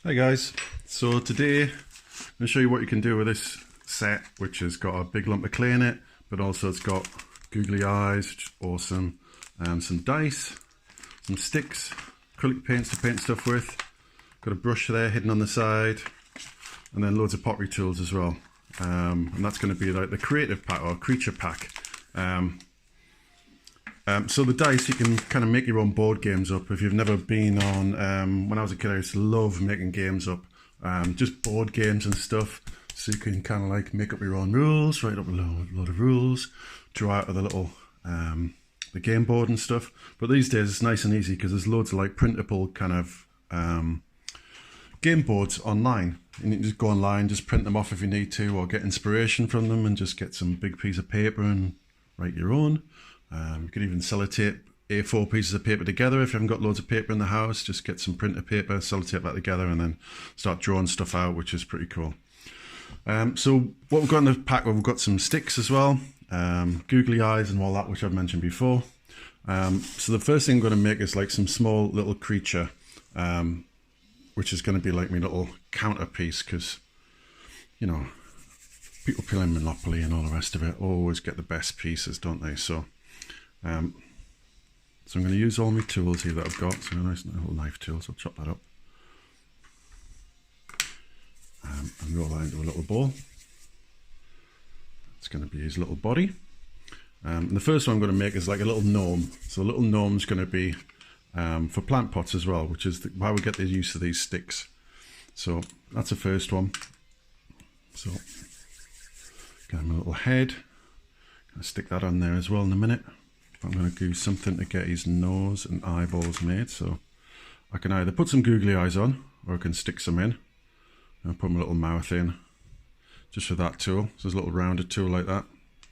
Hi guys, so today I'm going to show you what you can do with this set, which has got a big lump of clay in it, but also it's got googly eyes, which is awesome, some dice, some sticks, acrylic paints to paint stuff with, got a brush there hidden on the side, and then loads of pottery tools as well. And that's going to be like the creative pack or creature pack. So the dice, you can kind of make your own board games up. If you've never been on, when I was a kid I used to love making games up, just board games and stuff. So you can kind of like make up your own rules, write up a load of rules, draw out of the little, the game board and stuff. But these days it's nice and easy because there's loads of like printable kind of game boards online. And you can just go online, just print them off if you need to, or get inspiration from them and just get some big piece of paper and write your own. You could even sellotape A4 pieces of paper together if you haven't got loads of paper in the house. Just get some printer paper, sellotape that together, and then start drawing stuff out, which is pretty cool. So what we've got in the pack, we've got some sticks as well, googly eyes and all that, which I've mentioned before. So the first thing I'm going to make is like some small little creature, which is going to be like my little counter piece, because, you know, people playing Monopoly and all the rest of it always get the best pieces, don't they? So I'm going to use all my tools here that I've got. So a nice little knife tool, so I'll chop that up. And roll that into a little ball. It's going to be his little body. And the first one I'm going to make is like a little gnome. So a little gnome's going to be for plant pots as well, which is why we get the use of these sticks. So that's the first one. So get him a little head. I'll stick that on there as well in a minute. I'm going to do something to get his nose and eyeballs made. So I can either put some googly eyes on, or I can stick some in. And put my little mouth in, just with that tool. So there's a little rounded tool like that.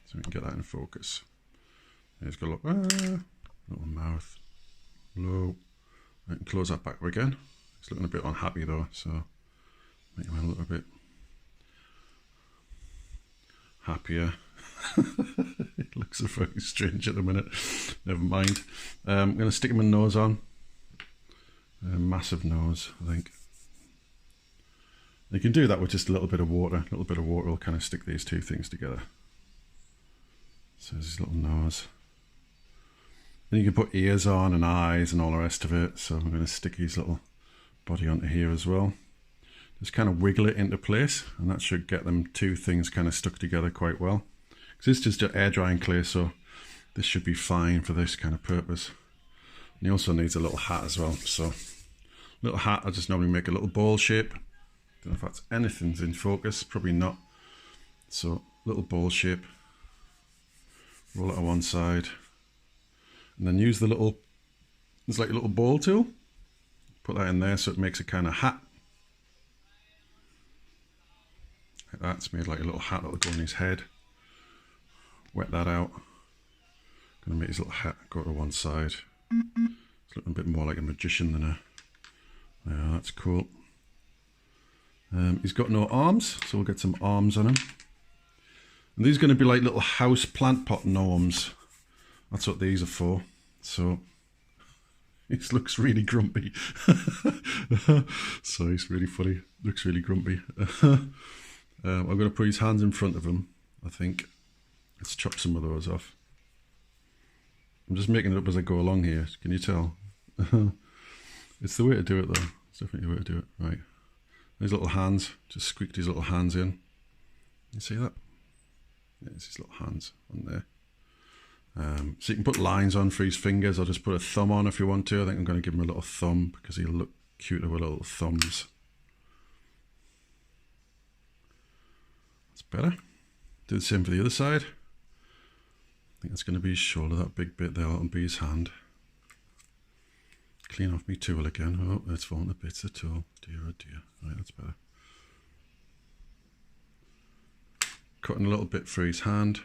So we can get that in focus. He's got a little mouth. Low. I can close that back up again. He's looking a bit unhappy though, so make him a little bit happier. It looks very strange at the minute. Never mind. I'm going to stick him a nose on. A massive nose, I think. You can do that with just a little bit of water. A little bit of water will kind of stick these two things together. So there's his little nose. Then you can put ears on and eyes and all the rest of it. So I'm going to stick his little body onto here as well. Just kind of wiggle it into place, and that should get them two things kind of stuck together quite well. Because it's just air drying clay, so this should be fine for this kind of purpose. And he also needs a little hat as well. So little hat, I just normally make a little ball shape. Don't know if that's anything's in focus, probably not. So little ball shape. Roll it on one side. And then use the little, it's like a little ball tool. Put that in there so it makes a kind of hat. Like that, it's made like a little hat that'll go on his head. Wet that out. Gonna make his little hat go to one side. It's looking a bit more like a magician than a, yeah, that's cool. He's got no arms, so we'll get some arms on him. And these are going to be like little house plant pot gnomes. That's what these are for. So he looks really grumpy. So he's really funny. Looks really grumpy. I'm going to put his hands in front of him, I think. Let's chop some of those off. I'm just making it up as I go along here. Can you tell? It's the way to do it though. It's definitely the way to do it. Right. His little hands, just squeaked his little hands in. You see that? Yeah, it's his little hands on there. So you can put lines on for his fingers, or just put a thumb on if you want to. I think I'm going to give him a little thumb because he'll look cuter with little thumbs. That's better. Do the same for the other side. I think that's going to be his shoulder, that big bit there, that'll be his hand. Clean off my tool again. Oh, it's falling to bits, the tool. Dear, oh dear. Right, that's better. Cutting a little bit for his hand.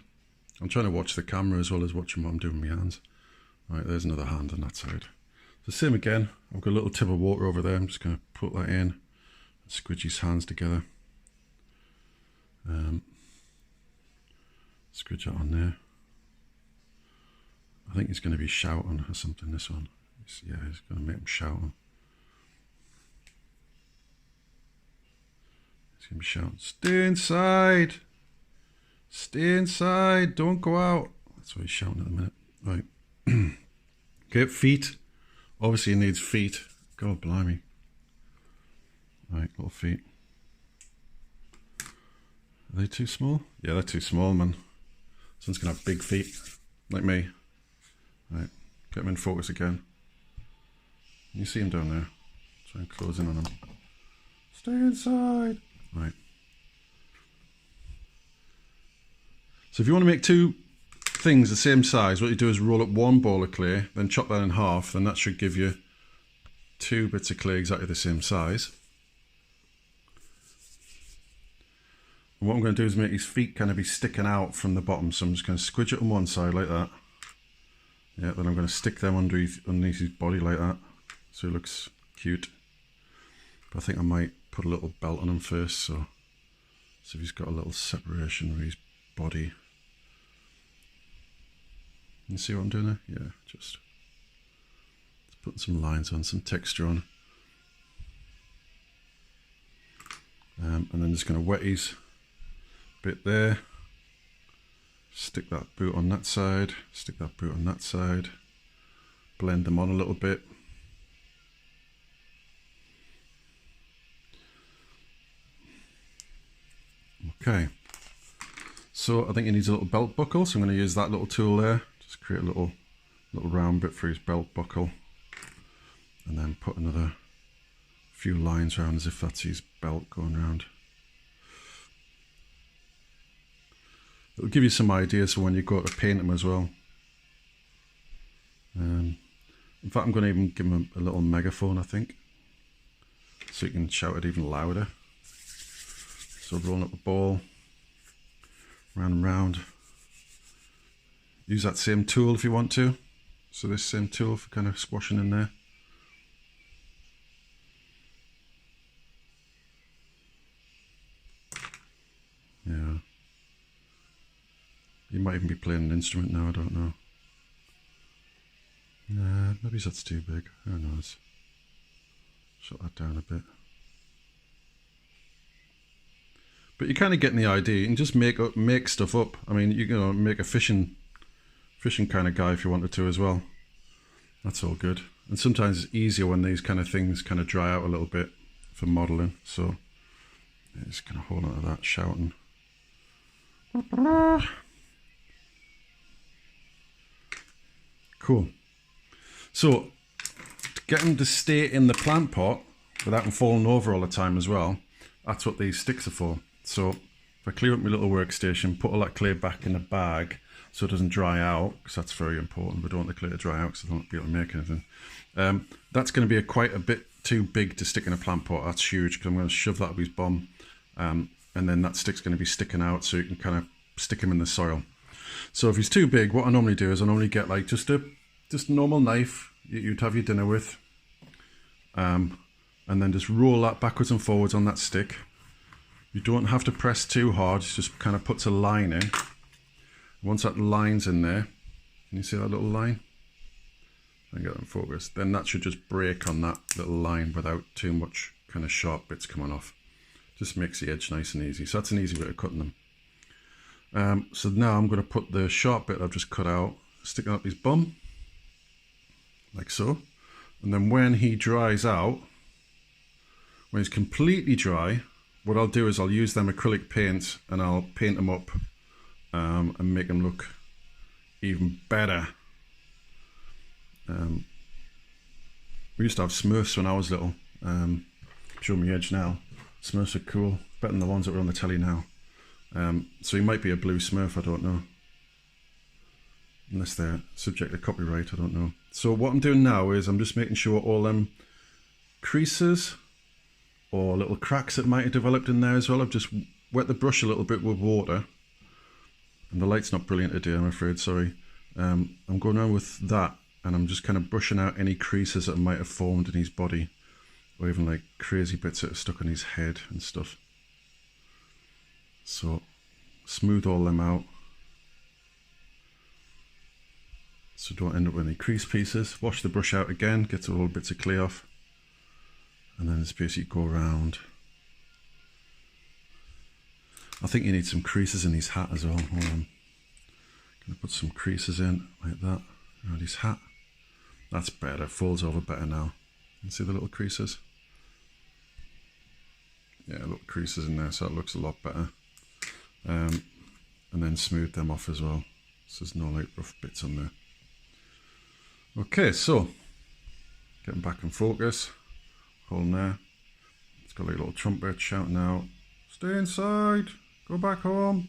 I'm trying to watch the camera as well as watching what I'm doing with my hands. Right, there's another hand on that side. So same again. I've got a little tip of water over there. I'm just going to put that in and squidge his hands together. Squidge that on there. I think he's going to be shouting or something, this one. Yeah, he's going to make him shout. He's going to be shouting, stay inside! Stay inside, don't go out. That's what he's shouting at the minute. Right. Okay, feet. Obviously he needs feet. God blimey. Right, little feet. Are they too small? Yeah, they're too small, man. Someone's going to have big feet, like me. Right, get him in focus again. You see him down there. Try and close in on him. Stay inside. Right. So if you want to make two things the same size, what you do is roll up one ball of clay, then chop that in half, then that should give you two bits of clay exactly the same size. And what I'm going to do is make his feet kind of be sticking out from the bottom, so I'm just going to squidge it on one side like that. Yeah, then I'm going to stick them underneath his body like that, so it looks cute. But I think I might put a little belt on him first, so if he's got a little separation with his body. You see what I'm doing there? Yeah, just putting some lines on, some texture on. And then just going to wet his bit there. Stick that boot on that side, stick that boot on that side. Blend them on a little bit. Okay. So I think he needs a little belt buckle, so I'm going to use that little tool there. Just create a little round bit for his belt buckle, and then put another few lines around as if that's his belt going around. It'll give you some ideas for when you go to paint them as well. In fact, I'm going to even give him a little megaphone, I think, so you can shout it even louder. So rolling up a ball, round and round. Use that same tool if you want to. So this same tool for kind of squashing in there. Yeah. You might even be playing an instrument now, I don't know. Nah, maybe that's too big, who knows. Shut that down a bit. But you're kind of getting the idea. You can just make stuff up. I mean, you can make a fishing kind of guy if you wanted to as well. That's all good. And sometimes it's easier when these kind of things kind of dry out a little bit for modelling. So yeah, just kind of hold on to that, shouting. Cool. So to get them to stay in the plant pot without them falling over all the time as well, that's what these sticks are for. So if I clear up my little workstation, put all that clay back in the bag so it doesn't dry out, because that's very important. We don't want the clay to dry out because I don't be able to make anything. That's going to be quite a bit too big to stick in a plant pot. That's huge, because I'm going to shove that up his bum, and then that stick's going to be sticking out, so you can kind of stick him in the soil. So if he's too big, what I normally do is I normally get like just a normal knife you'd have your dinner with, and then just roll that backwards and forwards on that stick. You don't have to press too hard, it just kind of puts a line in. Once that line's in there, can you see that little line? Try and get that in focus. Then that should just break on that little line without too much kind of sharp bits coming off. Just makes the edge nice and easy. So that's an easy way of cutting them. So now I'm going to put the sharp bit I've just cut out, stick it up his bum, like so. And then when he dries out, when he's completely dry, what I'll do is I'll use them acrylic paints and I'll paint them up and make them look even better. We used to have Smurfs when I was little. Show me edge now. Smurfs are cool, better than the ones that were on the telly now. So he might be a blue Smurf, I don't know. Unless they're subject to copyright, I don't know. So what I'm doing now is I'm just making sure all them creases or little cracks that might have developed in there as well, I've just wet the brush a little bit with water. And the light's not brilliant today, I'm afraid, sorry. I'm going on with that, and I'm just kind of brushing out any creases that might have formed in his body, or even like crazy bits that are stuck on his head and stuff. So smooth all them out, so don't end up with any crease pieces. Wash the brush out again, get all the bits of clay off, and then just basically go around I think you need some creases in his hat as well. Hold on. Gonna put some creases in like that around his hat. That's better. Folds over better now. You see the little creases? Yeah, little creases in there, so it looks a lot better. And then smooth them off as well, so there's no like rough bits on there. Okay, so getting back in focus. Hold there. It's got like a little trumpet shouting out, "Stay inside, go back home."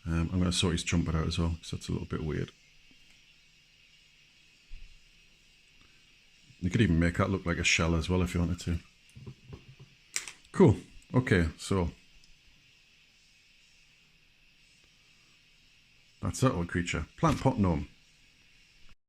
I'm going to sort his trumpet out as well, because that's a little bit weird. You could even make that look like a shell as well if you wanted to. Cool. Okay, so that's that little creature. Plant pot gnome.